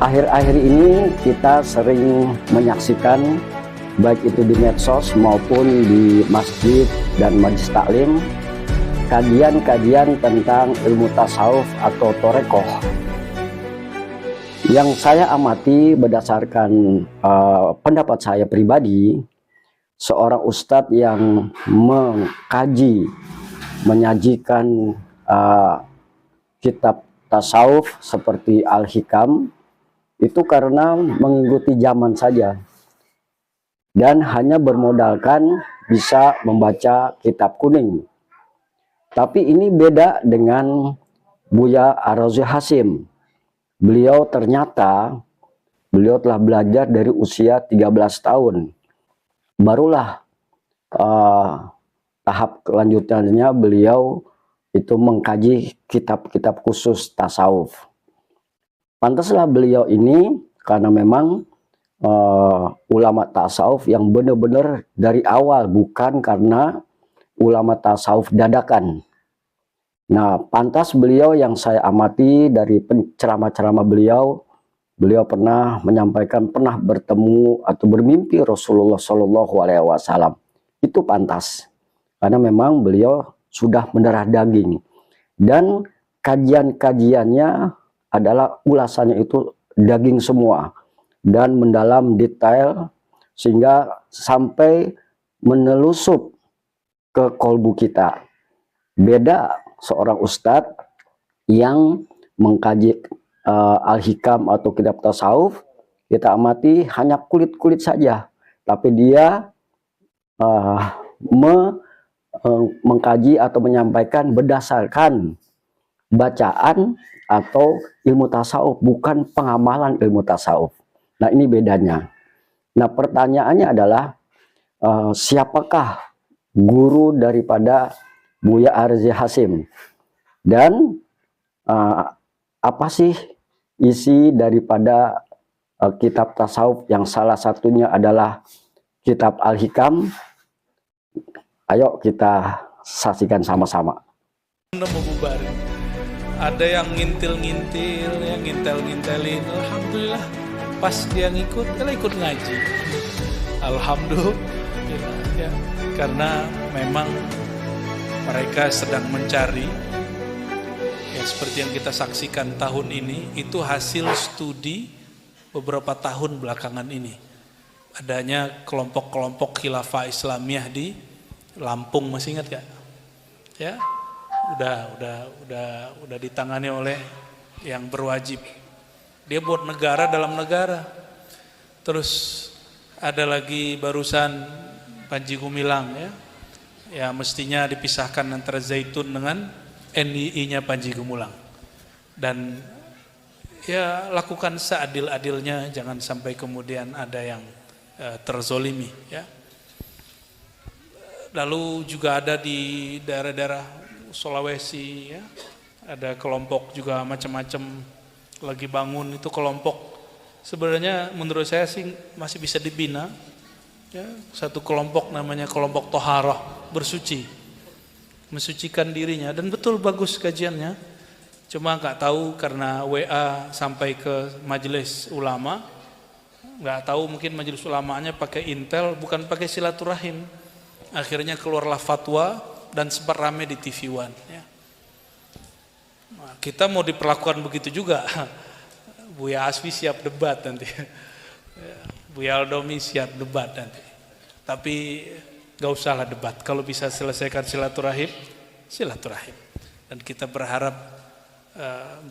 Akhir-akhir ini kita sering menyaksikan baik itu di medsos maupun di masjid dan majelis taklim kajian-kajian tentang ilmu tasawuf atau torekoh. Yang saya amati berdasarkan pendapat saya pribadi, seorang ustadz yang mengkaji, menyajikan kitab tasawuf seperti Al-Hikam itu karena mengikuti zaman saja dan hanya bermodalkan bisa membaca kitab kuning. Tapi ini beda dengan Buya Ar-Razi Hasim. Beliau telah belajar dari usia 13 tahun. Barulah tahap kelanjutannya beliau itu mengkaji kitab-kitab khusus tasawuf. Pantaslah beliau ini karena memang ulama tasawuf yang benar-benar dari awal, bukan karena ulama tasawuf dadakan. Nah, pantas beliau yang saya amati dari ceramah-ceramah beliau pernah menyampaikan pernah bertemu atau bermimpi Rasulullah SAW. Itu pantas, karena memang beliau sudah mendarah daging dan kajian-kajiannya adalah ulasannya itu daging semua dan mendalam detail sehingga sampai menelusup ke kolbu kita. Beda seorang ustadz yang mengkaji Al-Hikam atau kitab tasawuf, kita amati hanya kulit-kulit saja, tapi dia mengkaji atau menyampaikan berdasarkan bacaan atau ilmu tasawuf, bukan pengamalan ilmu tasawuf. Nah, ini bedanya. Nah, pertanyaannya adalah siapakah guru daripada Buya Ar-Razi Hasim, dan apa sih isi daripada kitab tasawuf yang salah satunya adalah kitab Al-Hikam? Ayo kita saksikan sama-sama. Ada yang ngintil-ngintil, yang ngintel-ngintelin. Alhamdulillah, pas dia ikut ngaji. Alhamdulillah, ya, karena memang mereka sedang mencari, ya, seperti yang kita saksikan tahun ini, itu hasil studi beberapa tahun belakangan ini. Adanya kelompok-kelompok khilafah Islamiyah di Lampung, masih ingat gak? Ya, udah ditangani oleh yang berwajib. Dia buat negara dalam negara. Terus ada lagi barusan Panji Gumilang, ya. Ya, mestinya dipisahkan antara Zaitun dengan NII-nya Panji Gumilang. Dan ya, lakukan seadil-adilnya, jangan sampai kemudian ada yang terzolimi, ya. Lalu juga ada di daerah-daerah Sulawesi, ya, ada kelompok juga macam-macam lagi bangun. Itu kelompok sebenarnya menurut saya sih masih bisa dibina, ya. Satu kelompok namanya kelompok Toharoh, bersuci, mensucikan dirinya, dan betul bagus kajiannya. Cuma nggak tahu karena WA sampai ke majelis ulama, nggak tahu mungkin majelis ulamanya pakai intel, bukan pakai silaturahim. Akhirnya keluarlah fatwa dan sempat rame di TV One, ya. Nah, kita mau diperlakukan begitu juga. Buya Asfi siap debat nanti, Buya Aldomi siap debat nanti. Tapi gak usahlah debat, kalau bisa selesaikan silaturahim. Dan kita berharap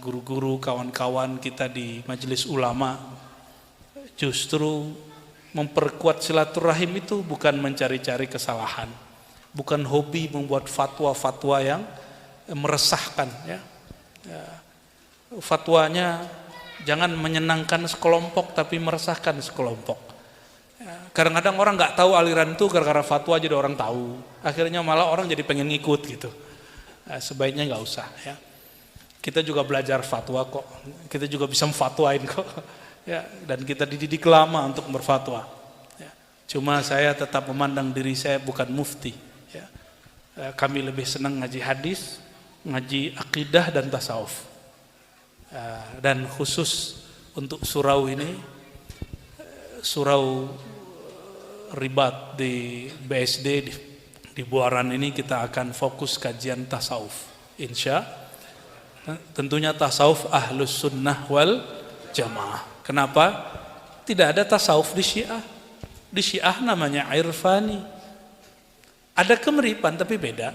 guru-guru, kawan-kawan kita di majelis ulama justru memperkuat silaturahim. Itu bukan mencari-cari kesalahan, bukan hobi membuat fatwa-fatwa yang meresahkan, ya. Fatwanya jangan menyenangkan sekelompok tapi meresahkan sekelompok. Kadang-kadang orang nggak tahu aliran itu gara-gara fatwa jadi orang tahu. Akhirnya malah orang jadi pengen ngikut gitu. Sebaiknya nggak usah, ya. Kita juga belajar fatwa kok. Kita juga bisa memfatwain kok. Ya, dan kita dididik lama untuk berfatwa. Ya. Cuma saya tetap memandang diri saya bukan mufti. Ya. Kami lebih senang ngaji hadis, ngaji akidah dan tasawuf. Dan khusus untuk surau ini, surau ribat di BSD di Buaran ini kita akan fokus kajian tasawuf. Tentunya tasawuf ahlus sunnah wal jamaah. Kenapa? Tidak ada tasawuf di Syiah. Di Syiah namanya irfani. Ada kemiripan tapi beda.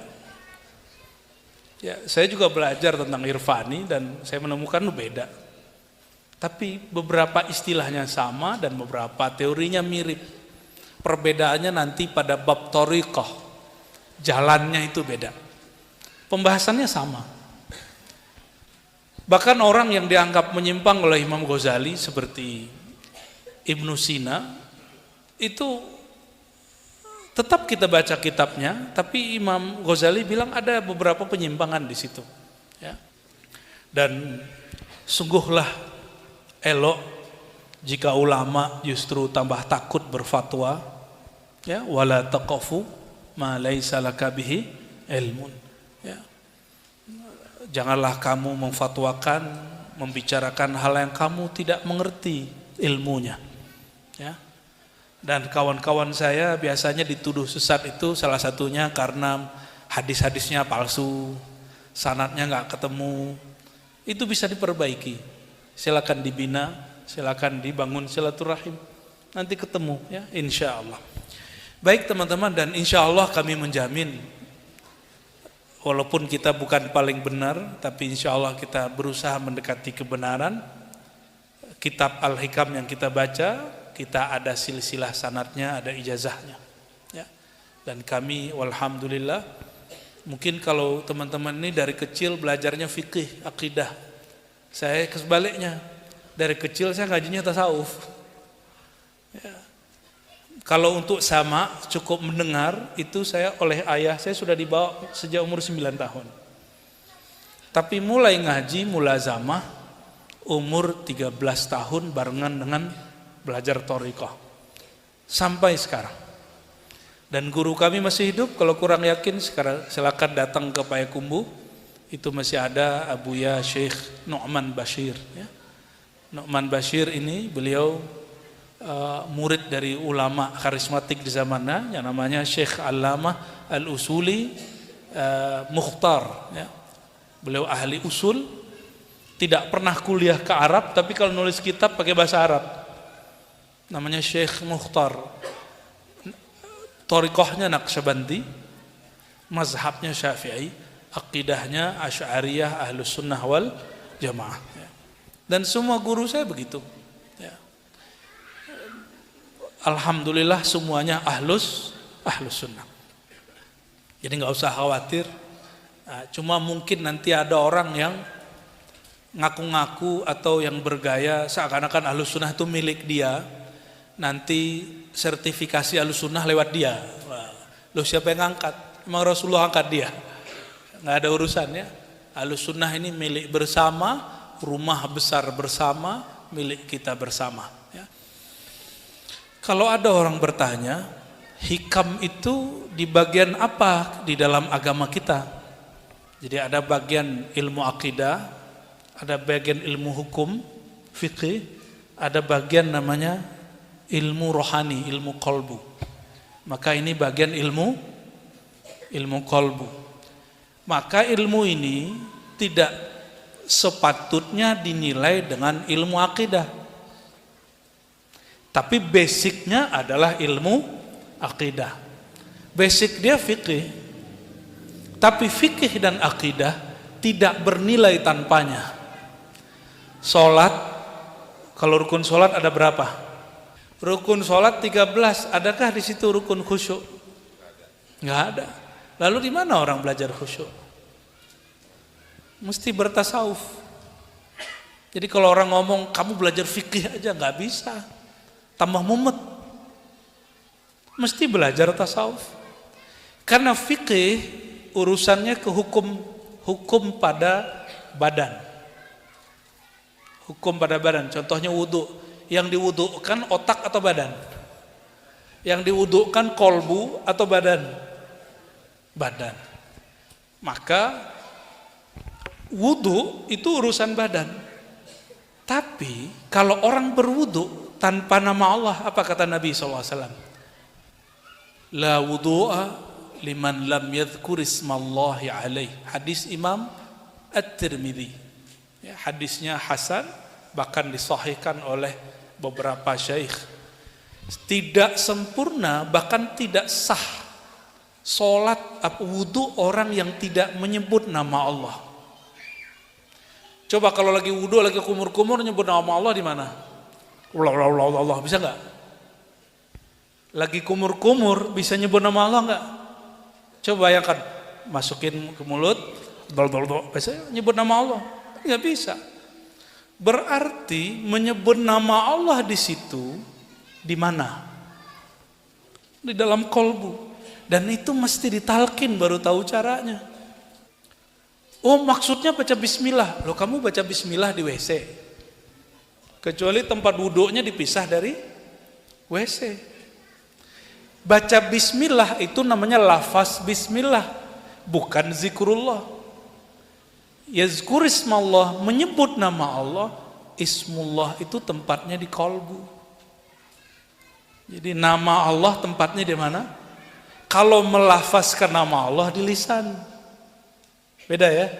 Ya, saya juga belajar tentang irfani dan saya menemukan beda. Tapi beberapa istilahnya sama dan beberapa teorinya mirip. Perbedaannya nanti pada bab thariqah. Jalannya itu beda. Pembahasannya sama. Bahkan orang yang dianggap menyimpang oleh Imam Ghazali seperti Ibnu Sina itu tetap kita baca kitabnya, tapi Imam Ghazali bilang ada beberapa penyimpangan di situ. Ya. Dan sungguhlah elok jika ulama justru tambah takut berfatwa, ya, wala taqafu ma laisa laka bihi ilmun. Ya. Janganlah kamu memfatwakan, membicarakan hal yang kamu tidak mengerti ilmunya. Ya. Dan kawan-kawan saya biasanya dituduh sesat itu salah satunya karena hadis-hadisnya palsu, sanadnya nggak ketemu. Itu bisa diperbaiki. Silakan dibina, silakan dibangun silaturahim. Nanti ketemu, ya, insya Allah. Baik teman-teman, dan insya Allah kami menjamin walaupun kita bukan paling benar, tapi insya Allah kita berusaha mendekati kebenaran. Kitab Al-Hikam yang kita baca, kita ada silsilah sanadnya, ada ijazahnya. Ya. Dan kami, walhamdulillah, mungkin kalau teman-teman ini dari kecil belajarnya fikih, akidah. Saya sebaliknya, dari kecil saya ngajinya tasawuf. Ya. Kalau untuk sama cukup mendengar itu saya oleh ayah saya sudah dibawa sejak umur 9 tahun. Tapi mulai ngaji mulazamah umur 13 tahun barengan dengan belajar thariqah. Sampai sekarang. Dan guru kami masih hidup, kalau kurang yakin sekarang silakan datang ke Payakumbuh. Itu masih ada Abuya Syekh Nu'man Bashir, ya. Nu'man Bashir ini beliau murid dari ulama karismatik di zamannya yang namanya Syekh Allamah Al-Usuli Mukhtar, ya. Beliau ahli usul, tidak pernah kuliah ke Arab, tapi kalau nulis kitab pakai bahasa Arab. Namanya Syekh Mukhtar. Thariqahnya Naqsyabandi, mazhabnya Syafi'i, akidahnya Asy'ariyah Ahlus Sunnah wal Jamaah, ya. Dan semua guru saya begitu. Alhamdulillah semuanya ahlus sunnah. Jadi nggak usah khawatir. Cuma mungkin nanti ada orang yang ngaku-ngaku atau yang bergaya seakan-akan ahlus sunnah itu milik dia. Nanti sertifikasi ahlus sunnah lewat dia. Wah, loh siapa yang ngangkat? Emang Rasulullah angkat dia? Nggak ada urusannya. Ahlus sunnah ini milik bersama, rumah besar bersama, milik kita bersama. Kalau ada orang bertanya, hikam itu di bagian apa di dalam agama kita? Jadi ada bagian ilmu akidah, ada bagian ilmu hukum, fikih, ada bagian namanya ilmu rohani, ilmu qalbu. Maka ini bagian ilmu qalbu. Maka ilmu ini tidak sepatutnya dinilai dengan ilmu akidah. Tapi basicnya adalah ilmu akidah. Basic dia fikih. Tapi fikih dan akidah tidak bernilai tanpanya. Sholat, kalau rukun sholat ada berapa? Rukun sholat 13, adakah di situ rukun khusyuk? Nggak ada. Lalu di mana orang belajar khusyuk? Mesti bertasawuf. Jadi kalau orang ngomong kamu belajar fikih aja nggak bisa. Tambah mumet. Mesti belajar tasawuf. Karena fikih urusannya ke hukum pada badan. Hukum pada badan. Contohnya wudu. Yang diwudukan otak atau badan? Yang diwudukan kolbu atau badan? Badan. Maka wudu itu urusan badan. Tapi kalau orang berwudu tanpa nama Allah, apa kata Nabi SAW? La wudu'a liman lam yadhkur ismallahi alaih. Hadis Imam At-Tirmidzi. Ya, hadisnya hasan, bahkan disahihkan oleh beberapa syaikh. Tidak sempurna, bahkan tidak sah salat wudu orang yang tidak menyebut nama Allah. Coba kalau lagi wudu, lagi kumur-kumur nyebut nama Allah di mana? Allah, bisa nggak? Lagi kumur-kumur bisa nyebut nama Allah nggak? Coba bayangkan, masukin ke mulut, bisa nyebut nama Allah? Nggak bisa. Berarti menyebut nama Allah di situ di mana? Di dalam kolbu. Dan itu mesti ditalkin baru tahu caranya. Oh, maksudnya baca bismillah. Loh, kamu baca bismillah di WC. Kecuali tempat duduknya dipisah dari WC. Baca bismillah itu namanya lafaz bismillah, bukan zikrullah. Yazkur ismallah, menyebut nama Allah. Ismullah itu tempatnya di kolbu. Jadi nama Allah tempatnya di mana? Kalau melafazkan nama Allah di lisan. Beda ya.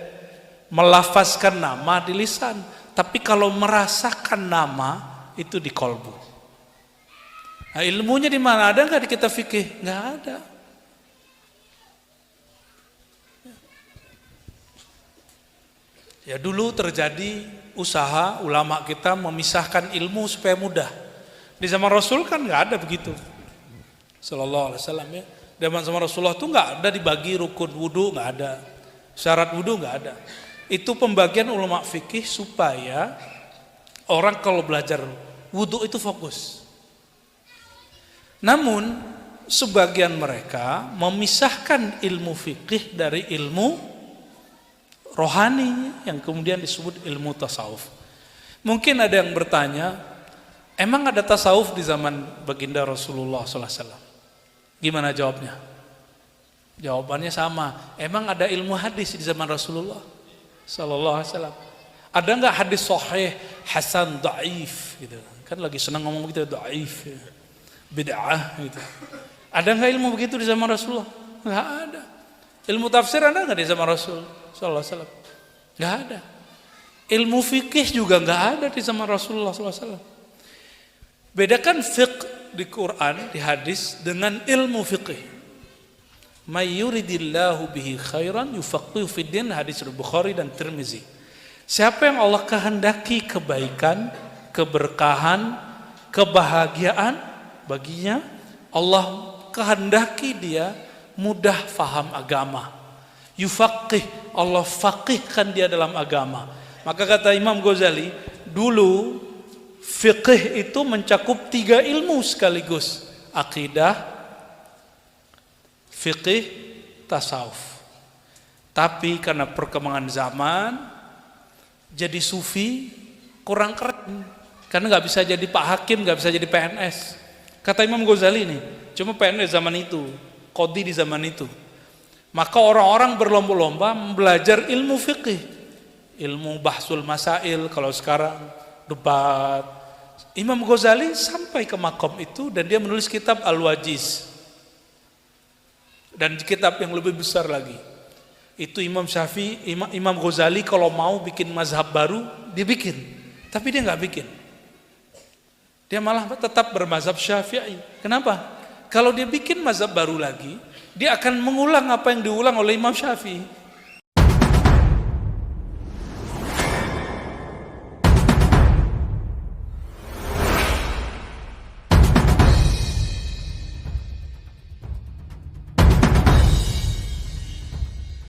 Melafazkan nama di lisan. Tapi kalau merasakan nama itu di kolbu. Nah, ilmunya di mana? Ada nggak di kitab fikih? Nggak ada. Ya dulu terjadi usaha ulama kita memisahkan ilmu supaya mudah. Di zaman Rasul kan nggak ada begitu. Sallallahu alaihi wasallam ya. Zaman sama Rasulullah tuh nggak ada dibagi rukun wudu, nggak ada. Syarat wudu nggak ada. Itu pembagian ulama fikih supaya orang kalau belajar wudu itu fokus. Namun sebagian mereka memisahkan ilmu fikih dari ilmu rohani yang kemudian disebut ilmu tasawuf. Mungkin ada yang bertanya, emang ada tasawuf di zaman baginda Rasulullah SAW? Gimana jawabnya? Jawabannya sama. Emang ada ilmu hadis di zaman Rasulullah SAW? Ada nggak hadis sahih, hasan, dhaif gitu? Kan lagi senang ngomong gitu, dhaif, bid'ah gitu. Ada nggak ilmu begitu di zaman Rasulullah? Nggak ada. Ilmu tafsir ada nggak di zaman Rasul SAW? Nggak ada. Ilmu fikih juga nggak ada di zaman Rasulullah SAW. Bedakan fiqh di Quran, di hadis dengan ilmu fikih. May yuridillahu bihi khairan yufaqihu fid din, hadis Bukhari dan Tirmizi. Siapa yang Allah kehendaki kebaikan, keberkahan, kebahagiaan baginya, Allah kehendaki dia mudah faham agama. Yufaqih, Allah faqihkan dia dalam agama. Maka kata Imam Ghazali, dulu fiqih itu mencakup 3 ilmu sekaligus. Akidah, fiqih, tasawuf. Tapi karena perkembangan zaman, jadi sufi kurang keren. Karena gak bisa jadi Pak Hakim, gak bisa jadi PNS. Kata Imam Ghazali nih, cuma PNS zaman itu, qadhi di zaman itu. Maka orang-orang berlomba-lomba belajar ilmu fiqih. Ilmu bahsul masail, kalau sekarang debat. Imam Ghazali sampai ke makom itu dan dia menulis kitab Al-Wajiz. Dan kitab yang lebih besar lagi. Itu Imam Imam Ghazali kalau mau bikin mazhab baru, dia bikin. Tapi dia nggak bikin. Dia malah tetap bermazhab Syafi'i. Kenapa? Kalau dia bikin mazhab baru lagi, dia akan mengulang apa yang diulang oleh Imam Syafi'i.